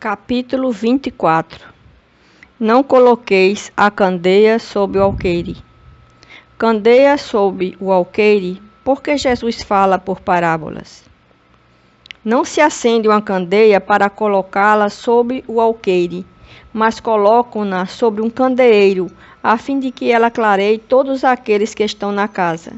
Capítulo 24. Não coloqueis a candeia sob o alqueire. Candeia sob o alqueire, porque Jesus fala por parábolas. Não se acende uma candeia para colocá-la sob o alqueire, mas colocam-na sobre um candeeiro, a fim de que ela clareie todos aqueles que estão na casa.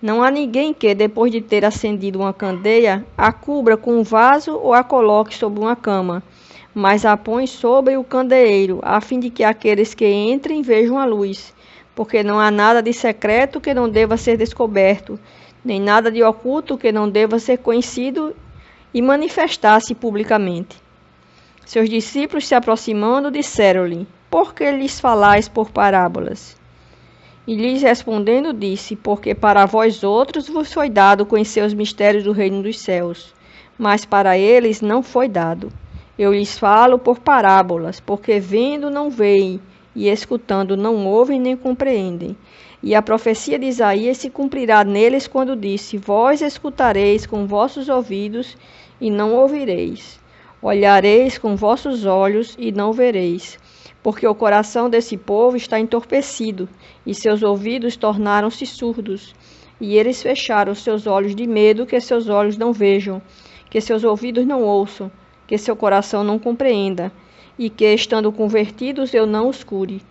Não há ninguém que, depois de ter acendido uma candeia, a cubra com um vaso ou a coloque sobre uma cama, mas a põe sobre o candeeiro, a fim de que aqueles que entrem vejam a luz, porque não há nada de secreto que não deva ser descoberto, nem nada de oculto que não deva ser conhecido e manifestar-se publicamente. Seus discípulos, se aproximando, disseram-lhe: Por que lhes falais por parábolas? E lhes respondendo disse: Porque para vós outros vos foi dado conhecer os mistérios do reino dos céus, mas para eles não foi dado. Eu lhes falo por parábolas, porque vendo não veem, e escutando não ouvem nem compreendem. E a profecia de Isaías se cumprirá neles quando disse: Vós escutareis com vossos ouvidos e não ouvireis. Olhareis com vossos olhos e não vereis. Porque o coração desse povo está entorpecido, e seus ouvidos tornaram-se surdos. E eles fecharam seus olhos de medo que seus olhos não vejam, que seus ouvidos não ouçam, que seu coração não compreenda, e que, estando convertidos, eu não os cure.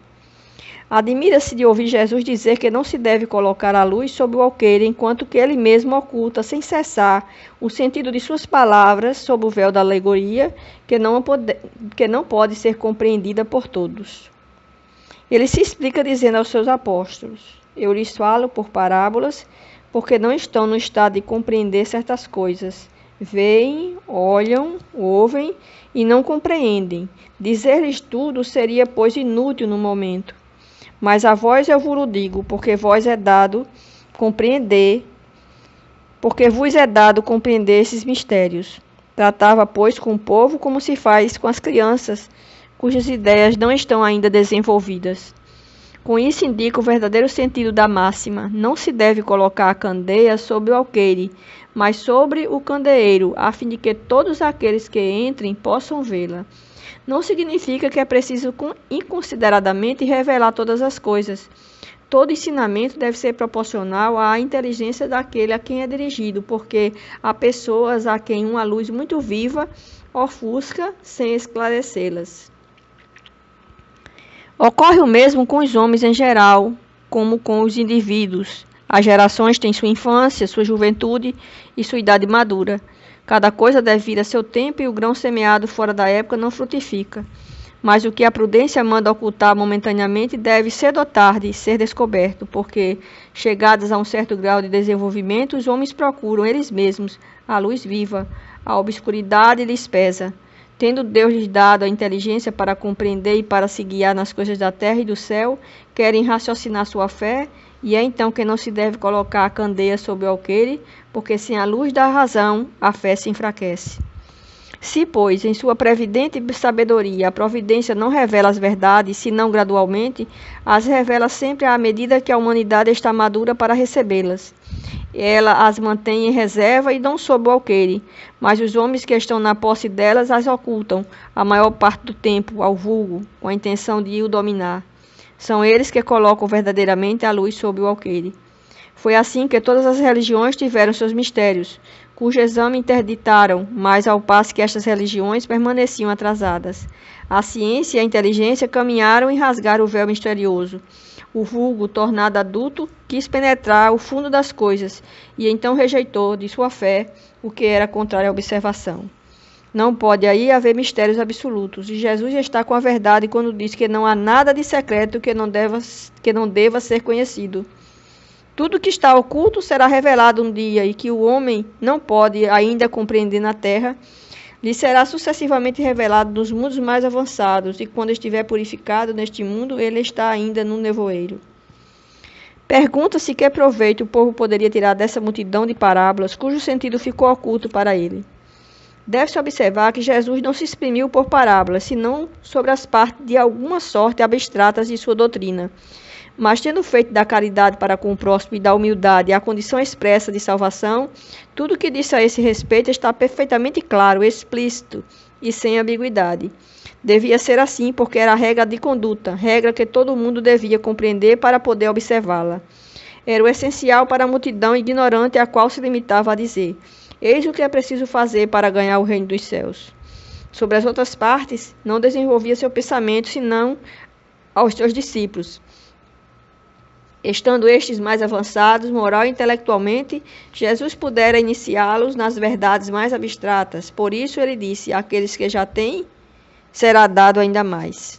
Admira-se de ouvir Jesus dizer que não se deve colocar a luz sob o alqueire, enquanto que ele mesmo oculta, sem cessar, o sentido de suas palavras sob o véu da alegoria, que não pode ser compreendida por todos. Ele se explica dizendo aos seus apóstolos: Eu lhes falo por parábolas, porque não estão no estado de compreender certas coisas. Veem, olham, ouvem e não compreendem. Dizer-lhes tudo seria, pois, inútil no momento. Mas a vós eu vos digo, porque vos é dado compreender esses mistérios. Tratava, pois, com o povo como se faz com as crianças, cujas ideias não estão ainda desenvolvidas. Com isso indica o verdadeiro sentido da máxima: não se deve colocar a candeia sobre o alqueire, mas sobre o candeeiro, a fim de que todos aqueles que entrem possam vê-la. Não significa que é preciso inconsideradamente revelar todas as coisas. Todo ensinamento deve ser proporcional à inteligência daquele a quem é dirigido, porque há pessoas a quem uma luz muito viva ofusca sem esclarecê-las. Ocorre o mesmo com os homens em geral, como com os indivíduos. As gerações têm sua infância, sua juventude e sua idade madura. Cada coisa deve vir a seu tempo, e o grão semeado fora da época não frutifica. Mas o que a prudência manda ocultar momentaneamente deve, cedo ou tarde, ser descoberto, porque, chegados a um certo grau de desenvolvimento, os homens procuram eles mesmos a luz viva, a obscuridade lhes pesa. Tendo Deus lhes dado a inteligência para compreender e para se guiar nas coisas da terra e do céu, querem raciocinar sua fé, e é então que não se deve colocar a candeia sob o alqueire, porque sem a luz da razão a fé se enfraquece. Se, pois, em sua previdente sabedoria a providência não revela as verdades, senão gradualmente, as revela sempre à medida que a humanidade está madura para recebê-las. Ela as mantém em reserva e não sob o alqueire, mas os homens que estão na posse delas as ocultam, a maior parte do tempo, ao vulgo, com a intenção de o dominar. São eles que colocam verdadeiramente a luz sob o alqueire. Foi assim que todas as religiões tiveram seus mistérios, cujo exame interditaram, mas ao passo que estas religiões permaneciam atrasadas. A ciência e a inteligência caminharam e rasgaram o véu misterioso. O vulgo, tornado adulto, quis penetrar o fundo das coisas, e então rejeitou, de sua fé, o que era contrário à observação. Não pode aí haver mistérios absolutos, e Jesus está com a verdade quando diz que não há nada de secreto que não deva ser conhecido. Tudo que está oculto será revelado um dia, e que o homem não pode ainda compreender na terra, lhe será sucessivamente revelado nos mundos mais avançados, e quando estiver purificado neste mundo, ele está ainda no nevoeiro. Pergunta-se que proveito o povo poderia tirar dessa multidão de parábolas, cujo sentido ficou oculto para ele. Deve-se observar que Jesus não se exprimiu por parábolas, senão sobre as partes de alguma sorte abstratas de sua doutrina. Mas, tendo feito da caridade para com o próximo e da humildade a condição expressa de salvação, tudo o que disse a esse respeito está perfeitamente claro, explícito e sem ambiguidade. Devia ser assim, porque era a regra de conduta, regra que todo mundo devia compreender para poder observá-la. Era o essencial para a multidão ignorante a qual se limitava a dizer: eis o que é preciso fazer para ganhar o reino dos céus. Sobre as outras partes, não desenvolvia seu pensamento senão aos seus discípulos. Estando estes mais avançados, moral e intelectualmente, Jesus pudera iniciá-los nas verdades mais abstratas. Por isso ele disse: àqueles que já têm, será dado ainda mais.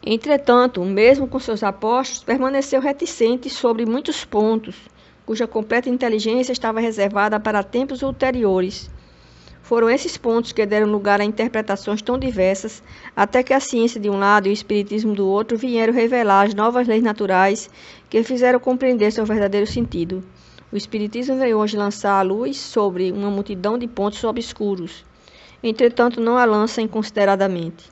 Entretanto, mesmo com seus apóstolos, permaneceu reticente sobre muitos pontos, cuja completa inteligência estava reservada para tempos ulteriores. Foram esses pontos que deram lugar a interpretações tão diversas, até que a ciência de um lado e o espiritismo do outro vieram revelar as novas leis naturais que fizeram compreender seu verdadeiro sentido. O espiritismo veio hoje lançar a luz sobre uma multidão de pontos obscuros. Entretanto, não a lança inconsideradamente.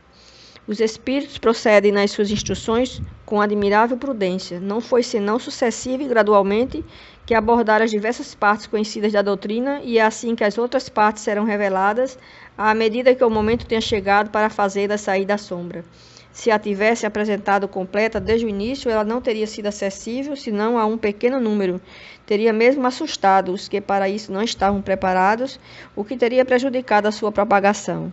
Os espíritos procedem nas suas instruções com admirável prudência. Não foi senão sucessiva e gradualmente que abordaram as diversas partes conhecidas da doutrina, e é assim que as outras partes serão reveladas à medida que o momento tenha chegado para fazê-la sair da sombra. Se a tivesse apresentado completa desde o início, ela não teria sido acessível senão a um pequeno número. Teria mesmo assustado os que para isso não estavam preparados, o que teria prejudicado a sua propagação.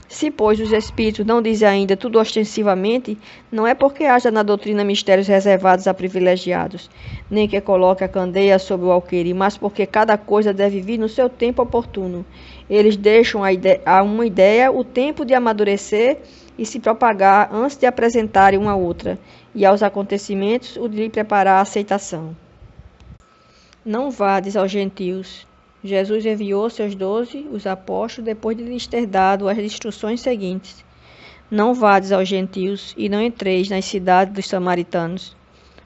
Se, pois, os espíritos não dizem ainda tudo ostensivamente, não é porque haja na doutrina mistérios reservados a privilegiados, nem que coloque a candeia sobre o alqueire, mas porque cada coisa deve vir no seu tempo oportuno. Eles deixam a uma ideia o tempo de amadurecer e se propagar antes de apresentarem uma outra, e aos acontecimentos o de lhe preparar a aceitação. Não vades aos gentios. Jesus enviou seus 12, os apóstolos, depois de lhes ter dado as instruções seguintes: não vades aos gentios, e não entreis nas cidades dos samaritanos,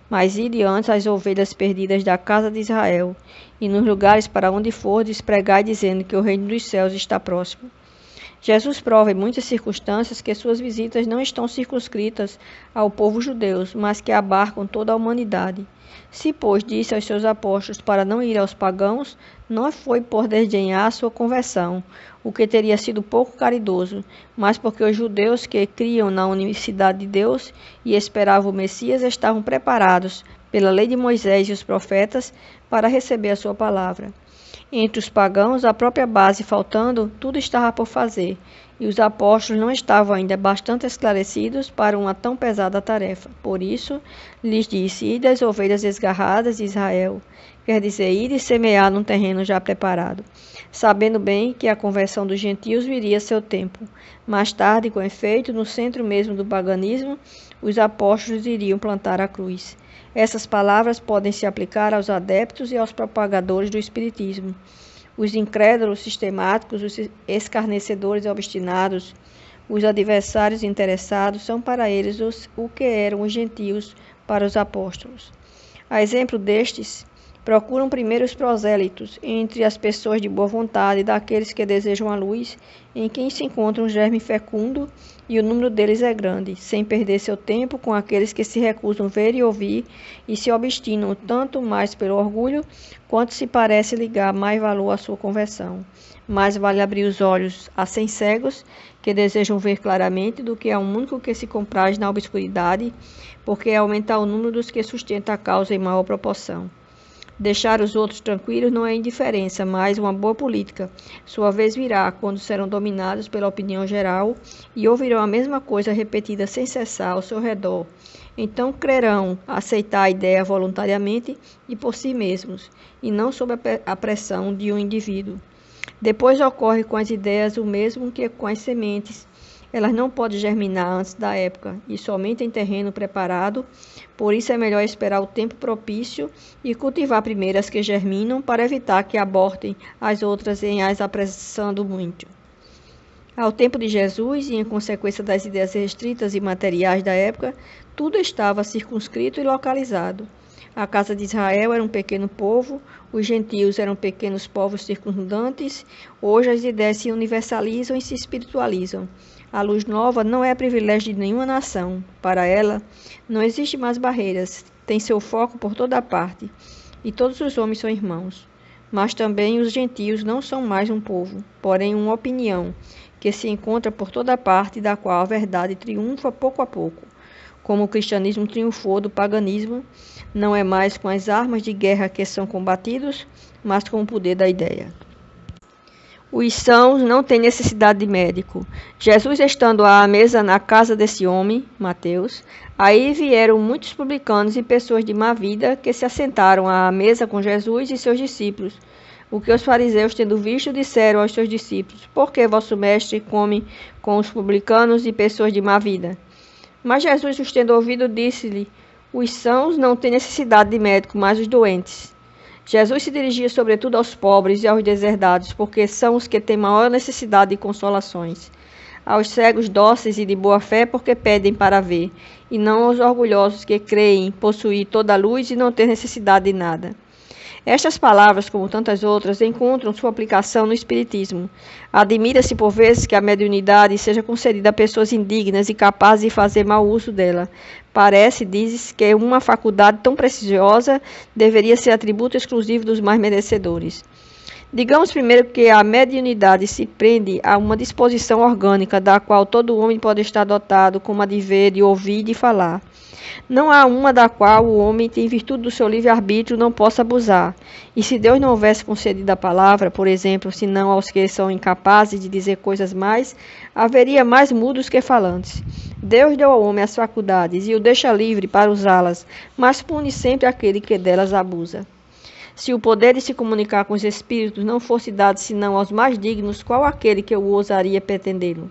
mas ide antes às ovelhas perdidas da casa de Israel, e nos lugares para onde fordes, pregai dizendo que o reino dos céus está próximo. Jesus prova em muitas circunstâncias que suas visitas não estão circunscritas ao povo judeu, mas que abarcam toda a humanidade. Se, pois, disse aos seus apóstolos para não ir aos pagãos, não foi por desdenhar sua conversão, o que teria sido pouco caridoso, mas porque os judeus que criam na unicidade de Deus e esperavam o Messias estavam preparados, pela lei de Moisés e os profetas, para receber a sua palavra. Entre os pagãos, a própria base faltando, tudo estava por fazer, e os apóstolos não estavam ainda bastante esclarecidos para uma tão pesada tarefa. Por isso, lhes disse: ide às ovelhas desgarradas de Israel, quer dizer, ide semear num terreno já preparado, sabendo bem que a conversão dos gentios viria a seu tempo. Mais tarde, com efeito, no centro mesmo do paganismo, os apóstolos iriam plantar a cruz. Essas palavras podem se aplicar aos adeptos e aos propagadores do espiritismo. Os incrédulos sistemáticos, os escarnecedores obstinados, os adversários interessados são para eles o que eram os gentios para os apóstolos. A exemplo destes, procuram primeiro os prosélitos, entre as pessoas de boa vontade, daqueles que desejam a luz, em quem se encontra um germe fecundo, e o número deles é grande, sem perder seu tempo com aqueles que se recusam ver e ouvir, e se obstinam tanto mais pelo orgulho, quanto se parece ligar mais valor à sua conversão. Mais vale abrir os olhos a 100 cegos, que desejam ver claramente, do que a um único que se compraz na obscuridade, porque é aumentar o número dos que sustentam a causa em maior proporção. Deixar os outros tranquilos não é indiferença, mas uma boa política. Sua vez virá, quando serão dominados pela opinião geral e ouvirão a mesma coisa repetida sem cessar ao seu redor. Então crerão aceitar a ideia voluntariamente e por si mesmos, e não sob a pressão de um indivíduo. Depois ocorre com as ideias o mesmo que com as sementes. Elas não podem germinar antes da época, e somente em terreno preparado. Por isso é melhor esperar o tempo propício e cultivar primeiro as que germinam, para evitar que abortem as outras em as apressando muito. Ao tempo de Jesus, e em consequência das ideias restritas e materiais da época, tudo estava circunscrito e localizado. A casa de Israel era um pequeno povo, os gentios eram pequenos povos circundantes. Hoje as ideias se universalizam e se espiritualizam. A luz nova não é privilégio de nenhuma nação. Para ela, não existe mais barreiras. Tem seu foco por toda parte. E todos os homens são irmãos. Mas também os gentios não são mais um povo, porém uma opinião, que se encontra por toda parte, da qual a verdade triunfa pouco a pouco. Como o cristianismo triunfou do paganismo, não é mais com as armas de guerra que são combatidos, mas com o poder da ideia. Os sãos não têm necessidade de médico. Jesus estando à mesa na casa desse homem, Mateus, aí vieram muitos publicanos e pessoas de má vida que se assentaram à mesa com Jesus e seus discípulos. O que os fariseus, tendo visto, disseram aos seus discípulos: Por que vosso mestre come com os publicanos e pessoas de má vida? Mas Jesus, os tendo ouvido, disse-lhe: Os sãos não têm necessidade de médico, mas os doentes. Jesus se dirigia sobretudo aos pobres e aos deserdados, porque são os que têm maior necessidade de consolações. Aos cegos dóceis e de boa fé, porque pedem para ver, e não aos orgulhosos que creem possuir toda a luz e não ter necessidade de nada. Estas palavras, como tantas outras, encontram sua aplicação no Espiritismo. Admira-se por vezes que a mediunidade seja concedida a pessoas indignas e capazes de fazer mau uso dela. Parece, dizes, que uma faculdade tão preciosa deveria ser atributo exclusivo dos mais merecedores. Digamos primeiro que a mediunidade se prende a uma disposição orgânica, da qual todo homem pode estar dotado, como a de ver, de ouvir e de falar. Não há uma da qual o homem, em virtude do seu livre-arbítrio, não possa abusar. E se Deus não houvesse concedido a palavra, por exemplo, senão aos que são incapazes de dizer coisas mais, haveria mais mudos que falantes. Deus deu ao homem as faculdades e o deixa livre para usá-las, mas pune sempre aquele que delas abusa. Se o poder de se comunicar com os espíritos não fosse dado senão aos mais dignos, qual aquele que o ousaria pretendê-lo?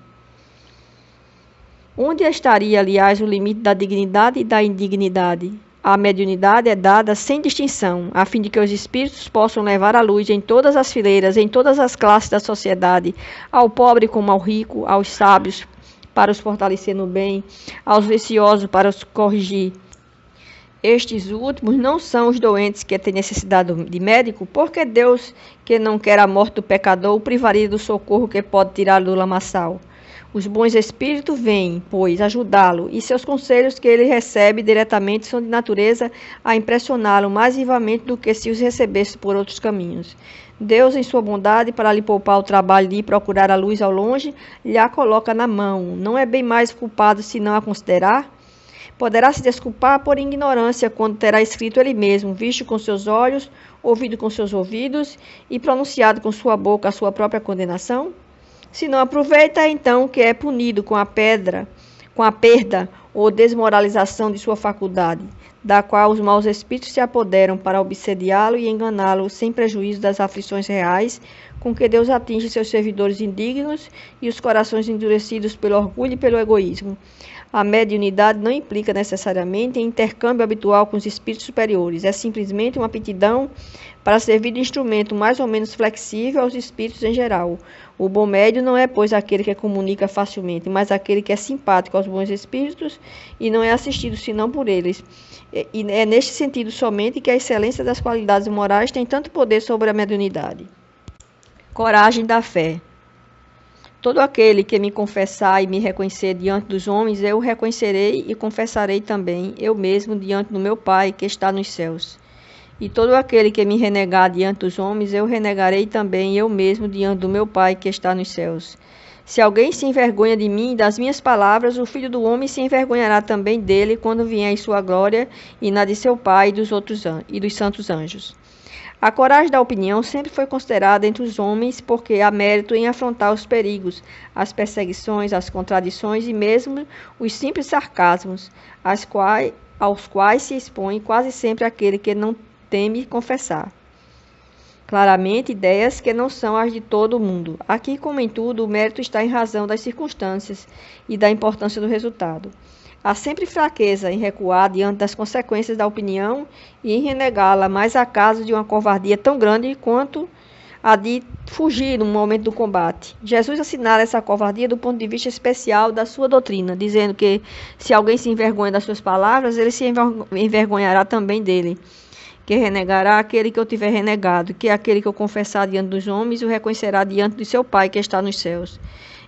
Onde estaria, aliás, o limite da dignidade e da indignidade? A mediunidade é dada sem distinção, a fim de que os espíritos possam levar a luz em todas as fileiras, em todas as classes da sociedade, ao pobre como ao rico, aos sábios para os fortalecer no bem, aos viciosos para os corrigir. Estes últimos não são os doentes que têm necessidade de médico, porque Deus, que não quer a morte do pecador, o privaria do socorro que pode tirá-lo do lamaçal. Os bons espíritos vêm, pois, ajudá-lo, e seus conselhos que ele recebe diretamente são de natureza a impressioná-lo mais vivamente do que se os recebesse por outros caminhos. Deus, em sua bondade, para lhe poupar o trabalho de ir procurar a luz ao longe, lhe a coloca na mão. Não é bem mais culpado se não a considerar? Poderá se desculpar por ignorância quando terá escrito ele mesmo, visto com seus olhos, ouvido com seus ouvidos e pronunciado com sua boca a sua própria condenação? Se não aproveita, então que é punido com a perda ou desmoralização de sua faculdade, da qual os maus espíritos se apoderam para obsediá-lo e enganá-lo sem prejuízo das aflições reais com que Deus atinge seus servidores indignos e os corações endurecidos pelo orgulho e pelo egoísmo. A mediunidade não implica necessariamente em intercâmbio habitual com os espíritos superiores, é simplesmente uma aptidão para servir de instrumento mais ou menos flexível aos espíritos em geral. O bom médium não é, pois, aquele que comunica facilmente, mas aquele que é simpático aos bons espíritos e não é assistido senão por eles. E é neste sentido somente que a excelência das qualidades morais tem tanto poder sobre a mediunidade. Coragem da fé. Todo aquele que me confessar e me reconhecer diante dos homens, eu o reconhecerei e confessarei também, eu mesmo, diante do meu Pai que está nos céus. E todo aquele que me renegar diante dos homens, eu renegarei também, eu mesmo, diante do meu Pai que está nos céus. Se alguém se envergonha de mim e das minhas palavras, o Filho do Homem se envergonhará também dele quando vier em sua glória e na de seu Pai e dos santos anjos. A coragem da opinião sempre foi considerada entre os homens porque há mérito em afrontar os perigos, as perseguições, as contradições e mesmo os simples sarcasmos, aos quais se expõe quase sempre aquele que não teme confessar. Claramente, ideias que não são as de todo o mundo. Aqui, como em tudo, o mérito está em razão das circunstâncias e da importância do resultado. Há sempre fraqueza em recuar diante das consequências da opinião e em renegá-la, mas há casos de uma covardia tão grande quanto a de fugir no momento do combate. Jesus assinala essa covardia do ponto de vista especial da sua doutrina, dizendo que se alguém se envergonha das suas palavras, ele se envergonhará também dele, que renegará aquele que eu tiver renegado, que é aquele que eu confessar diante dos homens, o reconhecerá diante de seu Pai que está nos céus.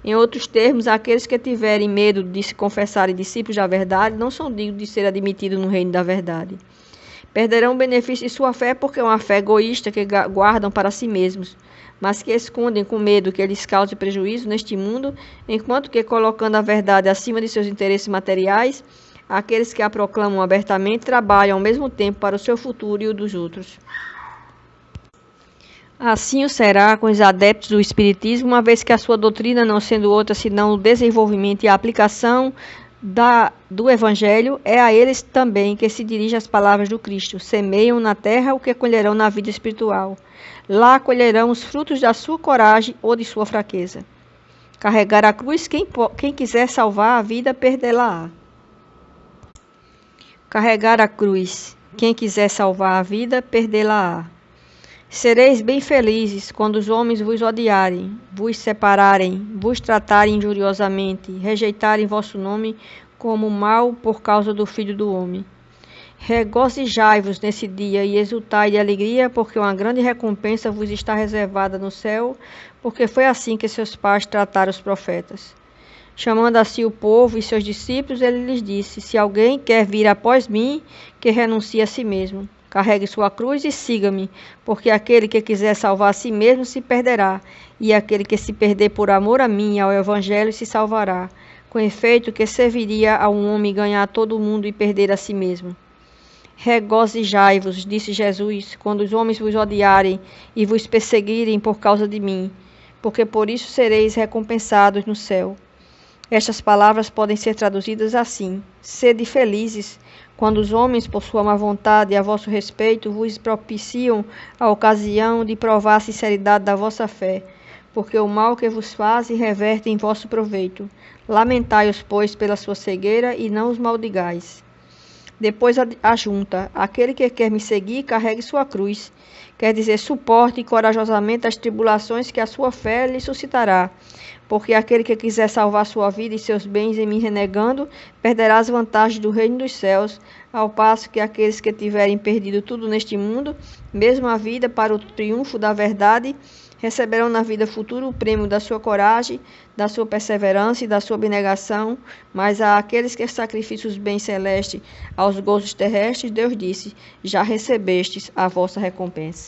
Em outros termos, aqueles que tiverem medo de se confessarem discípulos da verdade não são dignos de ser admitidos no reino da verdade. Perderão o benefício de sua fé porque é uma fé egoísta que guardam para si mesmos, mas que escondem com medo que lhes cause prejuízo neste mundo, enquanto que, colocando a verdade acima de seus interesses materiais, aqueles que a proclamam abertamente trabalham ao mesmo tempo para o seu futuro e o dos outros. Assim o será com os adeptos do Espiritismo, uma vez que a sua doutrina, não sendo outra senão o desenvolvimento e a aplicação do Evangelho, é a eles também que se dirige as palavras do Cristo: semeiam na terra o que colherão na vida espiritual. Lá colherão os frutos da sua coragem ou de sua fraqueza. Carregar a cruz, quem quiser salvar a vida, perdê-la-á. Carregar a cruz, quem quiser salvar a vida, perdê-la-á. Sereis bem felizes quando os homens vos odiarem, vos separarem, vos tratarem injuriosamente, rejeitarem vosso nome como mal por causa do Filho do Homem. Regozijai-vos nesse dia e exultai de alegria, porque uma grande recompensa vos está reservada no céu, porque foi assim que seus pais trataram os profetas. Chamando assim o povo e seus discípulos, ele lhes disse: se alguém quer vir após mim, que renuncie a si mesmo. Carregue sua cruz e siga-me, porque aquele que quiser salvar a si mesmo se perderá, e aquele que se perder por amor a mim e ao Evangelho se salvará. Com efeito, que serviria a um homem ganhar todo o mundo e perder a si mesmo? Regozijai-vos, disse Jesus, quando os homens vos odiarem e vos perseguirem por causa de mim, porque por isso sereis recompensados no céu. Estas palavras podem ser traduzidas assim: sede felizes, quando os homens, por sua má vontade e a vosso respeito, vos propiciam a ocasião de provar a sinceridade da vossa fé, porque o mal que vos fazem reverte em vosso proveito. Lamentai-os, pois, pela sua cegueira, e não os maldigais. Depois ajunta: aquele que quer me seguir, carregue sua cruz. Quer dizer, suporte corajosamente as tribulações que a sua fé lhe suscitará. Porque aquele que quiser salvar sua vida e seus bens em me renegando, perderá as vantagens do reino dos céus, ao passo que aqueles que tiverem perdido tudo neste mundo, mesmo a vida para o triunfo da verdade, receberão na vida futura o prêmio da sua coragem, da sua perseverança e da sua abnegação. Mas a aqueles que sacrificam os bens celestes aos gozos terrestres, Deus disse: já recebestes a vossa recompensa.